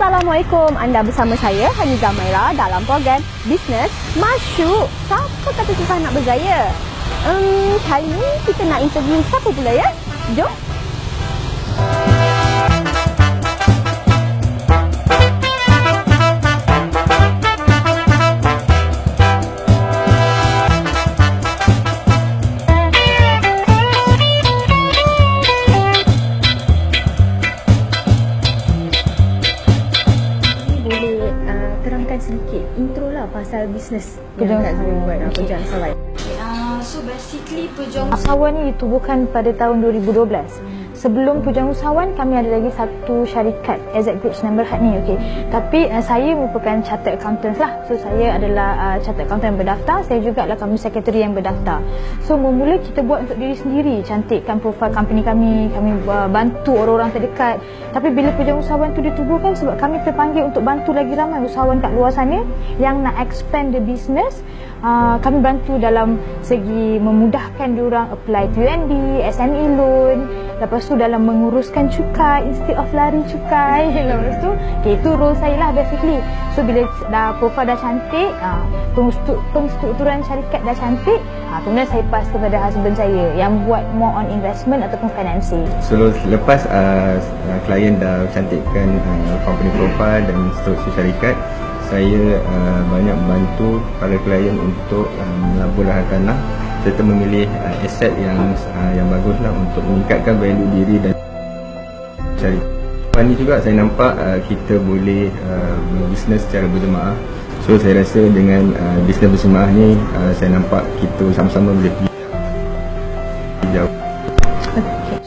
Assalamualaikum, anda bersama saya Haniza Maira dalam program Bisnes Masyuk. Siapa kata susah nak berjaya? Kali ni kita nak interview siapa pula ya? Jom. Sedikit intro lah pasal bisnes yang Kak Zul buat, Pejuang Usahawan. So basically Pejuang Usahawan ni ditubuhkan pada tahun 2012. Sebelum Pejuang Usahawan kami ada lagi satu syarikat AZ Group Sdn Bhd ni, okey. Tapi saya merupakan chartered accountant lah. So saya adalah chartered accountant yang berdaftar, saya juga adalah company secretary yang berdaftar. So mula kita buat untuk diri sendiri, cantikkan profil company kami bantu orang-orang terdekat. Tapi bila Pejuang Usahawan tu ditubuhkan sebab kami terpanggil untuk bantu lagi ramai usahawan kat luar sana yang nak expand the business. Kami bantu dalam segi memudahkan diorang apply to UNB, SME loan. Lepas tu dalam menguruskan cukai instead of lari cukai. Lepas tu itu role saya lah basically. So bila profil dah cantik, penstrukturan syarikat dah cantik, kemudian saya pass kepada husband saya yang buat more on investment ataupun financing. So lepas klien dah cantikkan company profile dan struktur syarikat, saya banyak membantu para klien untuk melabur lahan tanah serta memilih aset yang baguslah untuk meningkatkan value diri dan syarikat. Lepas ni juga saya nampak kita boleh berbisnes secara berjemaah. So saya rasa dengan bisnes berjemaah ni saya nampak kita sama-sama boleh pergi jauh.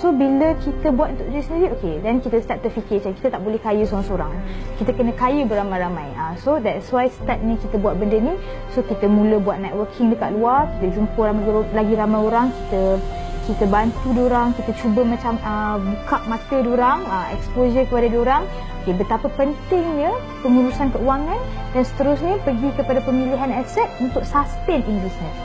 So bila kita buat untuk diri sendiri, dan kita start terfikir macam kita tak boleh kaya seorang-seorang. Kita kena kaya beramai-ramai. So that's why start ni kita buat benda ni. So kita mula buat networking dekat luar, kita jumpa lagi ramai orang, kita bantu diorang, kita cuba macam buka mata diorang, exposure kepada diorang. Betapa pentingnya pengurusan keuangan dan seterusnya pergi kepada pemilihan aset untuk sustain in business.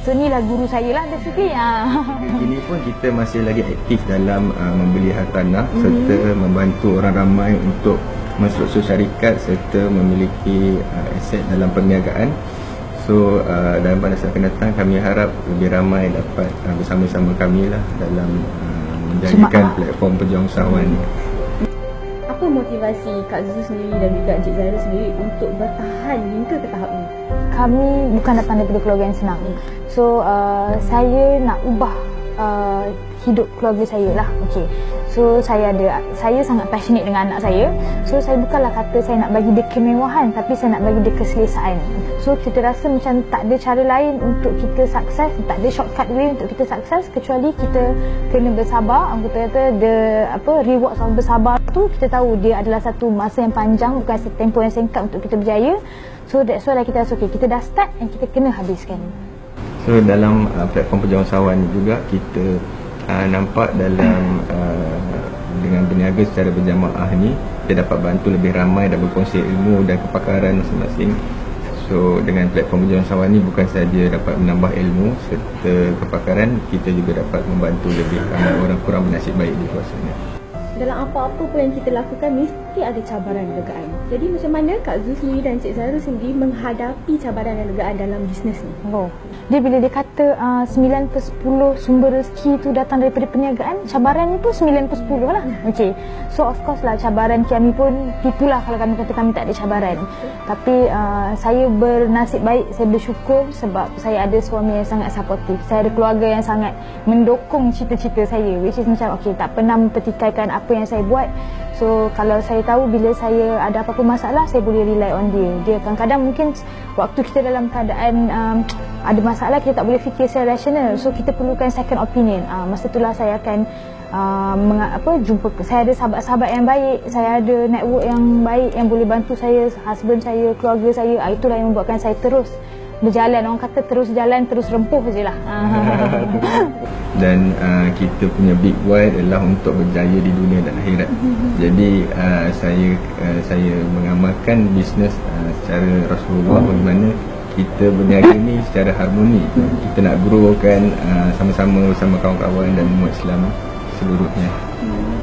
So inilah guru saya lah basically. Ini pun kita masih lagi aktif dalam membeli hartanah serta membantu orang ramai untuk menstruktur syarikat serta memiliki aset dalam perniagaan. So dalam masa akan datang kami harap lebih ramai dapat bersama-sama kami lah dalam menjadikan platform Pejuang Usahawan ni. Apa motivasi Kak Zul sendiri dan juga Encik Zahira sendiri untuk bertahan hingga ke tahap ini? Kami bukan datang daripada keluarga yang senang. So saya nak ubah hidup keluarga saya lah. So saya sangat passionate dengan anak saya. So saya bukanlah kata saya nak bagi dia kemewahan, tapi saya nak bagi dia keselesaan. So kita rasa macam tak ada cara lain untuk kita sukses, tak ada shortcut way untuk kita sukses kecuali kita kena bersabar. Kita kata rewards of bersabar tu kita tahu dia adalah satu masa yang panjang, bukan satu tempoh yang singkat untuk kita berjaya. So that's why kita rasa kita dah start dan kita kena habiskan. So dalam platform Pejuang Usahawan ni juga kita nampak dalam dengan berniaga secara berjamaah ni kita dapat bantu lebih ramai dan berkongsi ilmu dan kepakaran masing-masing. So dengan platform Pejuang Usahawan ni bukan saja dapat menambah ilmu serta kepakaran, kita juga dapat membantu lebih ramai orang kurang bernasib baik di luar sana. Dalam apa-apa pun yang kita lakukan mesti ada cabaran dan legaan. Jadi macam mana Kak Zul sendiri dan Encik Zahira sendiri menghadapi cabaran dan legaan dalam bisnes ni? Dia bila dia kata 9/10 sumber rezeki tu datang daripada perniagaan, cabaran ni pun 9/10 lah. So of course lah cabaran kami pun itulah kalau kami kata kami tak ada cabaran. Tapi saya bernasib baik, saya bersyukur sebab saya ada suami yang sangat supportive. Saya ada keluarga yang sangat mendukung cita-cita saya, which is macam tak pernah mempertikaikan apa yang saya buat. So kalau saya tahu bila saya ada apa-apa masalah, saya boleh rely on dia. Dia kadang-kadang mungkin waktu kita dalam keadaan ada masalah, kita tak boleh fikir secara rasional. So kita perlukan second opinion. Masa itulah saya akan jumpa. Saya ada sahabat-sahabat yang baik, saya ada network yang baik yang boleh bantu saya, husband saya, keluarga saya. Itulah yang membuatkan saya terus berjalan. Orang kata terus jalan, terus rempuh je lah. Dan kita punya big why adalah untuk berjaya di dunia dan akhirat. Jadi saya mengamalkan bisnes secara Rasulullah, bagaimana kita berniaga ni secara harmoni. Kita nak growkan sama-sama bersama kawan-kawan dan umat Islam seluruhnya.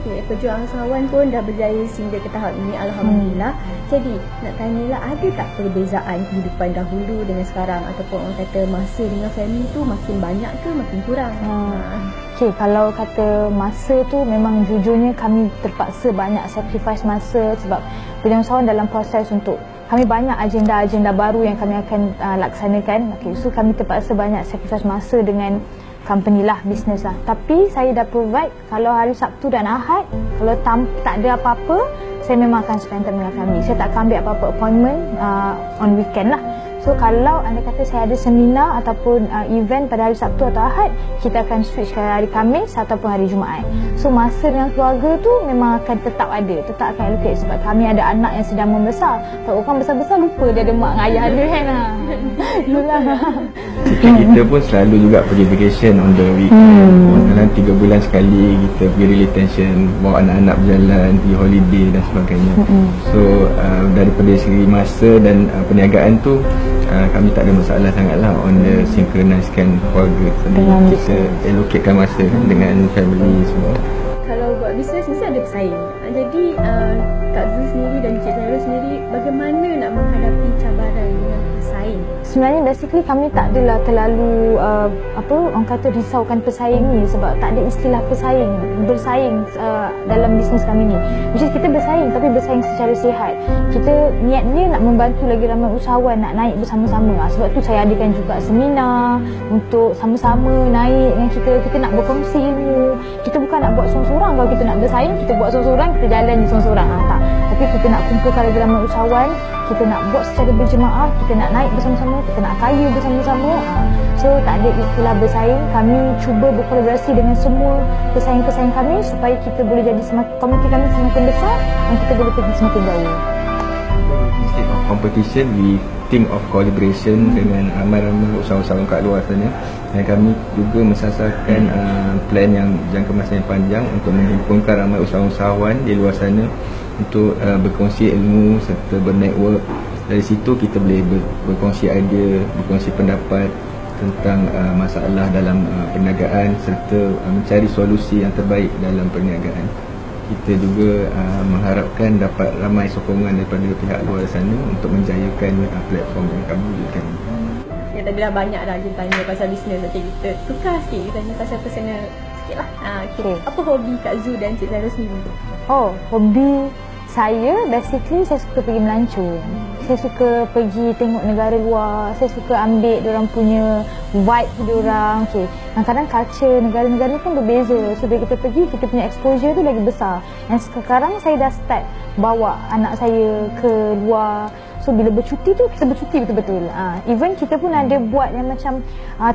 Okay. Pejuang usahawan pun dah berjaya sehingga ke tahap ini, alhamdulillah. Jadi nak tanyalah, ada tak perbezaan kehidupan dahulu dengan sekarang, ataupun orang kata masa dengan family tu makin banyak ke makin kurang? Okay, kalau kata masa tu memang jujurnya kami terpaksa banyak sacrifice masa sebab pejuang usahawan dalam proses untuk kami banyak agenda-agenda baru yang kami akan laksanakan. Okay, so kami terpaksa banyak sacrifice masa dengan company lah, bisnes lah. Tapi saya dah provide kalau hari Sabtu dan Ahad, kalau tak ada apa-apa, saya memang akan spend time dengan kami. Saya tak akan ambil apa-apa appointment on weekend lah. So kalau anda kata saya ada seminar ataupun event pada hari Sabtu atau Ahad, kita akan switch ke hari Khamis ataupun hari Jumaat. So masa dengan keluarga tu memang akan tetap ada, tetap akan allocate sebab kami ada anak yang sedang membesar. Kalau orang besar-besar lupa dia ada mak dengan ayah dia kan. Itulah. Kita pun selalu juga pergi vacation on the weekend. Dalam 3 bulan sekali kita pergi retention, bawa anak-anak berjalan, pergi holiday dan sebagainya. So daripada segi masa dan perniagaan tu, kami tak ada masalah sangatlah on the synchronizekan keluarga. Kita allocatekan masa dengan family semua. Kalau buat bisnes mesti ada pesaing. Jadi Kak Zul sendiri dan Cik Zairul sendiri, bagaimana nak menghadapi cabaran dengan pesaing? Sebenarnya basically kami tak adalah terlalu orang kata risaukan pesaing ni sebab tak ada istilah bersaing dalam bisnes kami ni. Macam kita bersaing tapi bersaing secara sihat. Kita niatnya nak membantu lagi ramai usahawan nak naik bersama-sama. Sebab tu saya adakan juga seminar untuk sama-sama naik dengan kita. Kita nak berkongsi ilmu. Kita bukan nak buat seorang-seorang. Kalau kita nak bersaing, kita buat seorang-seorang, kita jalan je seorang-seorang. Tak. Tapi kita nak kumpulkan lagi ramai usahawan. Kita nak buat secara berjemaah, kita nak naik bersama-sama, kita nak kaya bersama-sama. So tak ada istilah bersaing. Kami cuba berkolaborasi dengan semua pesaing-pesaing kami supaya kita boleh jadi komuniti kami semakin besar dan kita boleh pergi semakin jauh. Instead of competition, we think of collaboration dengan ramai-ramai usahawan-usahawan kat luar sana. Dan kami juga mensasarkan plan yang jangka masa yang panjang untuk menghimpunkan ramai usahawan-usahawan di luar sana untuk berkongsi ilmu serta bernetwork. Dari situ kita boleh berkongsi idea, berkongsi pendapat tentang masalah dalam perniagaan serta mencari solusi yang terbaik dalam perniagaan. Kita juga mengharapkan dapat ramai sokongan daripada pihak luar sana untuk menjayakan platform yang kami wujudkan. Ya, tadi dah banyak dah kita tanya pasal bisnes. Okay, kita tukar sikit, kita tanya pasal personal sikit lah. Okay. Apa hobi Kak Zul dan Cik Zairul sendiri? Hobi saya basically saya suka pergi melancong. Saya suka pergi tengok negara luar. Saya suka ambil diorang punya vibe diorang. Okay. Kadang-kadang culture negara-negara ni pun berbeza. So bila kita pergi, kita punya exposure tu lagi besar. Dan sekarang saya dah start bawa anak saya ke luar. So bila bercuti tu, kita bercuti betul-betul. Even kita pun ada buat yang macam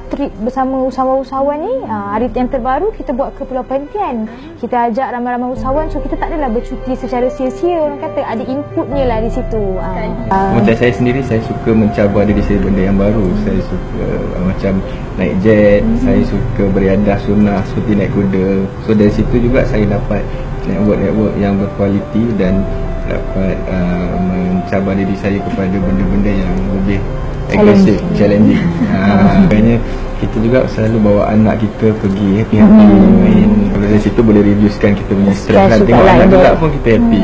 trip bersama usahawan-usahawan ni. Hari yang terbaru kita buat ke Pulau Perhentian. Kita ajak ramai-ramai usahawan. So kita tak adalah bercuti secara sia-sia. Orang kata ada inputnya lah di situ. Macam saya sendiri, saya suka mencabar diri saya benda yang baru. Saya suka macam naik jet, saya suka beriadah sunnah seperti naik kuda. So dari situ juga saya dapat network yang berkualiti dan dapat mencabar diri saya kepada benda-benda yang lebih agresif, challenging. Makanya kita juga selalu bawa anak kita pergi happy-happy main. Kalau dari situ boleh reducekan kita punya stress lah. Tengok anak gelap pun kita happy.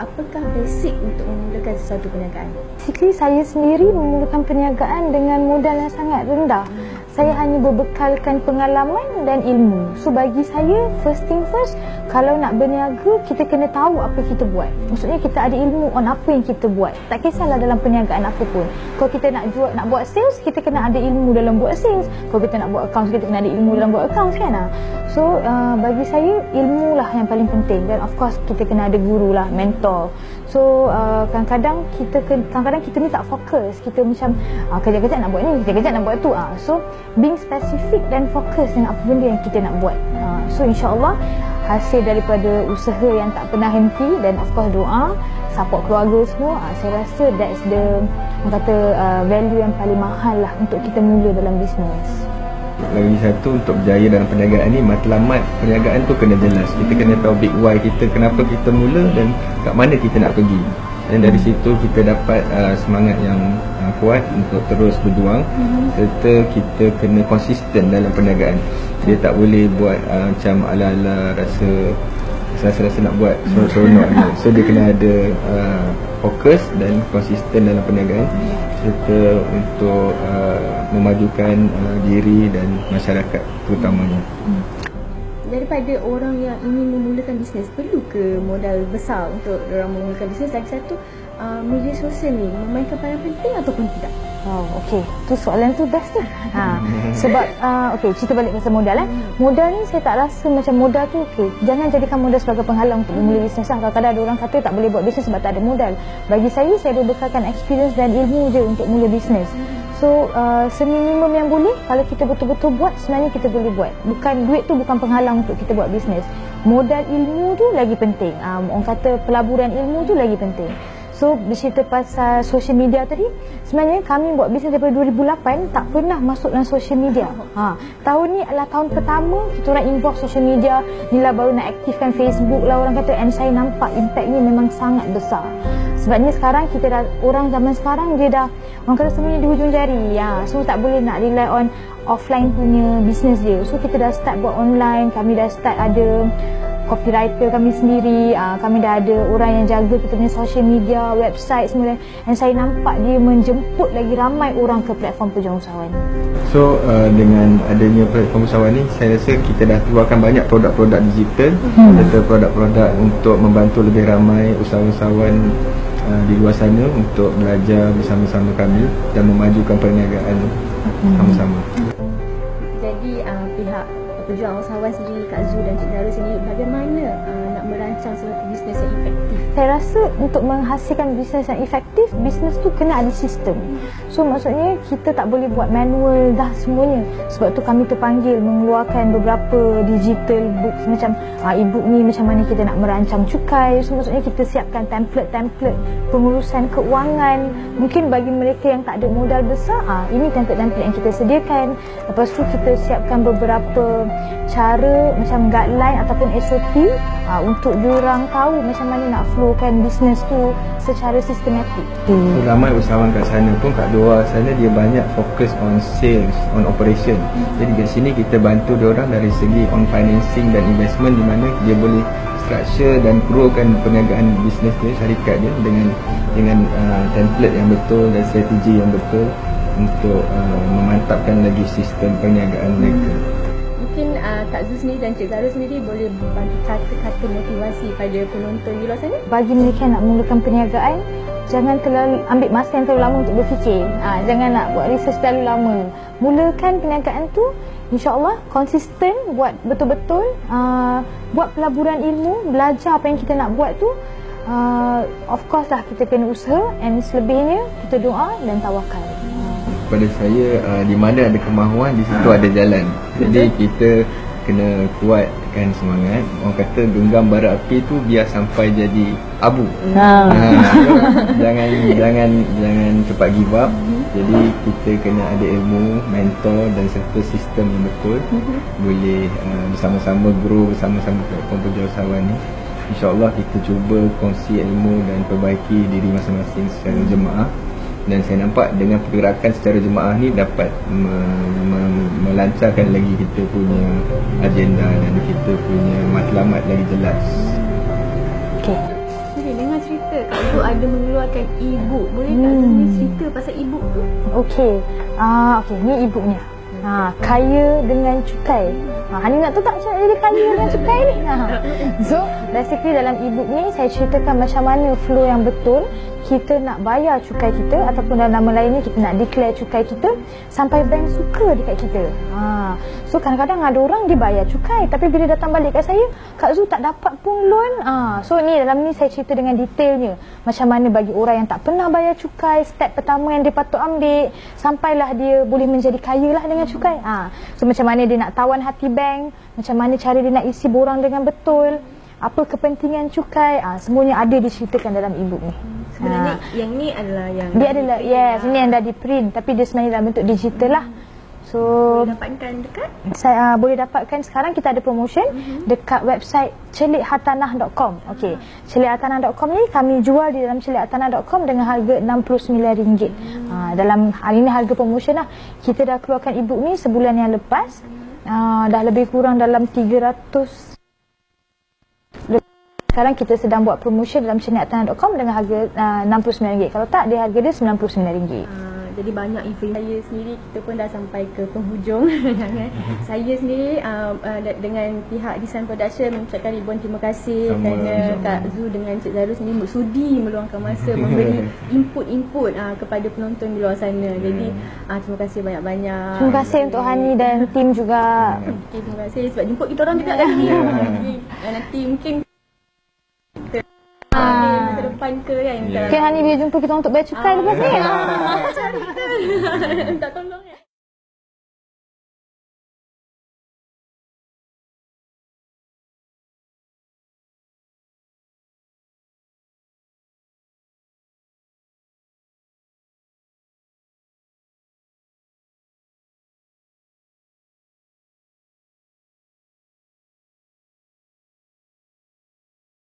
Apakah basic untuk memulakan sesuatu perniagaan? Basically saya sendiri memulakan perniagaan dengan modal yang sangat rendah. Saya hanya berbekalkan pengalaman dan ilmu. So bagi saya, first thing first, kalau nak berniaga, kita kena tahu apa kita buat. Maksudnya kita ada ilmu on apa yang kita buat. Tak kisahlah dalam perniagaan apa pun. Kalau kita nak buat sales, kita kena ada ilmu dalam buat sales. Kalau kita nak buat accounts, kita kena ada ilmu dalam buat accounts kan. So bagi saya, ilmu lah yang paling penting. Dan of course, kita kena ada guru lah, mentor. So kadang-kadang kita ni tak fokus. Kita macam kejap-kejap nak buat ni, kejap-kejap nak buat tu. So being specific dan fokus dengan apa benda yang kita nak buat. So insyaAllah hasil daripada usaha yang tak pernah henti dan of course doa, support keluarga semua, saya rasa that's the value yang paling mahal lah untuk kita mula dalam bisnes. Lagi satu, untuk berjaya dalam perniagaan ni, matlamat perniagaan tu kena jelas. Kita kena tahu big why kita, kenapa kita mula dan kat mana kita nak pergi. dan dari situ kita dapat semangat yang kuat untuk terus berjuang, serta kita kena konsisten dalam perniagaan. Dia tak boleh buat macam ala-ala rasa nak buat seronok je. So dia kena ada fokus dan konsisten dalam perniagaan, serta untuk memajukan diri dan masyarakat terutamanya. Daripada orang yang ingin memulakan bisnes, perlu ke modal besar untuk orang memulakan bisnes? Lagi satu, media sosial ni memainkan peranan penting ataupun tidak? Wow, okey. Tu soalan tu best tu. Sebab okey, cerita balik pasal modal Modal ni saya tak rasa macam modal tu okey. Jangan jadikan modal sebagai penghalang untuk memulai bisnes lah. Kadang-kadang ada orang kata tak boleh buat bisnes sebab tak ada modal. Bagi saya berbekalkan experience dan ilmu je untuk mula bisnes. So, seminimum yang boleh, kalau kita betul-betul buat, sebenarnya kita boleh buat. Duit tu bukan penghalang untuk kita buat bisnes. Modal ilmu tu lagi penting. Orang kata pelaburan ilmu tu lagi penting. So, bercerita pasal social media tadi, sebenarnya kami buat bisnes daripada 2008 tak pernah masuk dalam social media. Tahun ni adalah tahun pertama kita orang involve social media. Inilah baru nak aktifkan Facebook lah orang kata, and saya nampak impact ni memang sangat besar. Sebabnya sekarang kita dah, orang zaman sekarang dia dah, orang kata semuanya di hujung jari. So tak boleh nak rely on offline punya bisnes dia. So kita dah start buat online, kami dah start ada copywriter kami sendiri, kami dah ada orang yang jaga kita punya social media, website semua. Dan saya nampak dia menjemput lagi ramai orang ke platform Pejuang Usahawan. So dengan adanya platform usahawan ni, saya rasa kita dah keluarkan banyak produk-produk digital, serta produk-produk untuk membantu lebih ramai usahawan-usahawan di luar sana untuk belajar bersama-sama kami dan memajukan perniagaan sama-sama. Jadi pihak Pejuang Usahawan sendiri, Kak Zul dan Cik Zara sendiri, bagaimana nak merancang suatu bisnes yang efektif? Saya rasa untuk menghasilkan bisnes yang efektif, bisnes tu kena ada sistem. So maksudnya kita tak boleh buat manual dah semuanya. Sebab tu kami terpanggil mengeluarkan beberapa digital books macam e-book ni macam mana kita nak merancang cukai. So maksudnya kita siapkan template-template pengurusan keuangan. Mungkin bagi mereka yang tak ada modal besar, ini template-template yang kita sediakan. Lepas tu kita siapkan beberapa cara macam guideline ataupun SOP untuk diorang tahu macam mana nak flowkan bisnes tu secara sistematik. Ramai usahawan kat sana pun, kat luar sana, dia banyak fokus on sales, on operation. Jadi di sini kita bantu diorang dari segi on financing dan investment, di mana dia boleh structure dan growkan perniagaan bisnes dia, syarikat dia dengan template yang betul dan strategi yang betul untuk memantapkan lagi sistem perniagaan mereka. Mungkin Kak Zul sendiri dan Cik Zara sendiri boleh bagi kata-kata motivasi pada penonton di luar sana? Bagi mereka yang nak mulakan perniagaan, jangan terlalu ambil masa yang terlalu lama untuk berfikir. Jangan nak buat research terlalu lama. Mulakan perniagaan tu, insya-Allah konsisten, buat betul-betul, buat pelaburan ilmu, belajar apa yang kita nak buat tu. Of course lah kita kena usaha, and selebihnya kita doa dan tawakal. Pada saya, di mana ada kemahuan, di situ ada jalan. Jadi kita kena kuatkan semangat. Orang kata genggam bara api tu biar sampai jadi abu. Jangan cepat give up. Jadi kita kena ada ilmu, mentor dan serta sistem yang betul. Boleh bersama-sama grow bersama-sama platform Pejuang Usahawan ni. InsyaAllah kita cuba kongsi ilmu dan perbaiki diri masing-masing secara jemaah. Dan saya nampak dengan pergerakan secara jemaah ni dapat melancarkan lagi kita punya agenda dan kita punya matlamat lagi jelas. Okey. Jadi dengar cerita Kak Zul ada mengeluarkan e-book. Boleh Kak Zul cerita pasal e-book tu? Okey. Okey, ni e-booknya. Kaya dengan cukai. Hani nak tahu tak macam mana dia kaya dengan cukai ni? So, basically dalam e-book ni saya ceritakan macam mana flow yang betul kita nak bayar cukai kita, ataupun dalam nama lainnya kita nak declare cukai kita sampai bank suka dekat kita. So kadang-kadang ada orang dia bayar cukai, tapi bila datang balik kat saya, Kak Zul tak dapat pun loan. So ni dalam ni saya cerita dengan detailnya macam mana bagi orang yang tak pernah bayar cukai, step pertama yang dia patut ambil sampailah dia boleh menjadi kaya lah dengan cukai. So macam mana dia nak tawan hati bank, macam mana cara dia nak isi borang dengan betul, apa kepentingan cukai, semuanya ada diceritakan dalam e-book ni. Sebenarnya yang ni adalah yang dia adalah, yes, ini yang dah di print, tapi dia sebenarnya dalam bentuk digital lah. So Boleh dapatkan dekat? saya boleh dapatkan sekarang kita ada promotion dekat website celikhartanah.com. Okey. Celikhartanah.com ni kami jual di dalam celikhartanah.com dengan harga RM69. Dalam hari ni harga promotion lah. Kita dah keluarkan e-book ni sebulan yang lepas. Dah lebih kurang dalam 300. Sekarang kita sedang buat promotion dalam celikhartanah.com dengan harga RM69. Kalau tak, dia harga dia RM99. Jadi banyak info. Saya sendiri, kita pun dah sampai ke penghujung. Saya sendiri dengan pihak Design Production mengucapkan ribuan terima kasih kerana Kak Zu dengan Cik Zarul sendiri sudi meluangkan masa memberi input-input kepada penonton di luar sana. Jadi terima kasih banyak-banyak. Terima kasih untuk Hani dan tim juga. Okay, terima kasih sebab jemput kita orang juga tadi. Nanti mungkin masa depan ke kan. Mungkin Hani bila jumpa kita untuk bayar cukai lepas ni. Cari kita. Tak tolong.